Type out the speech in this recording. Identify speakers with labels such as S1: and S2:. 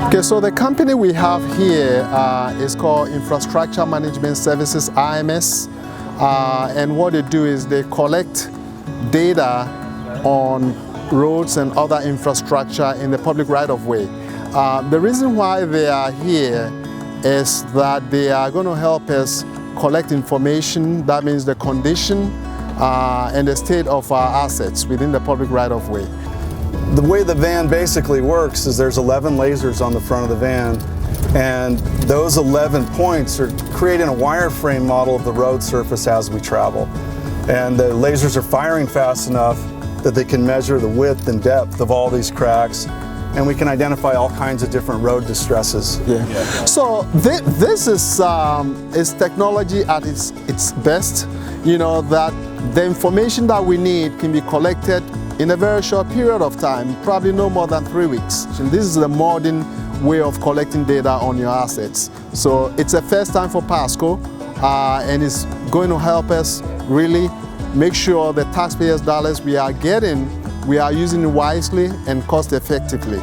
S1: Okay, so the company we have here is called Infrastructure Management Services, IMS, and what they do is they collect data on roads and other infrastructure in the public right-of-way. The reason why they are here is that they are going to help us collect information, that means the condition and the state of our assets within the public right-of-way.
S2: The way the van basically works is there's 11 lasers on the front of the van, and those 11 points are creating a wireframe model of the road surface as we travel. And the lasers are firing fast enough that they can measure the width and depth of all these cracks, and we can identify all kinds of different road distresses.
S1: Yeah. So this is technology at its best, you know, that the information that we need can be collected in a very short period of time, probably no more than 3 weeks. And this is the modern way of collecting data on your assets. So it's a first time for Pasco, and it's going to help us really make sure the taxpayers' dollars we are getting, we are using it wisely and cost effectively.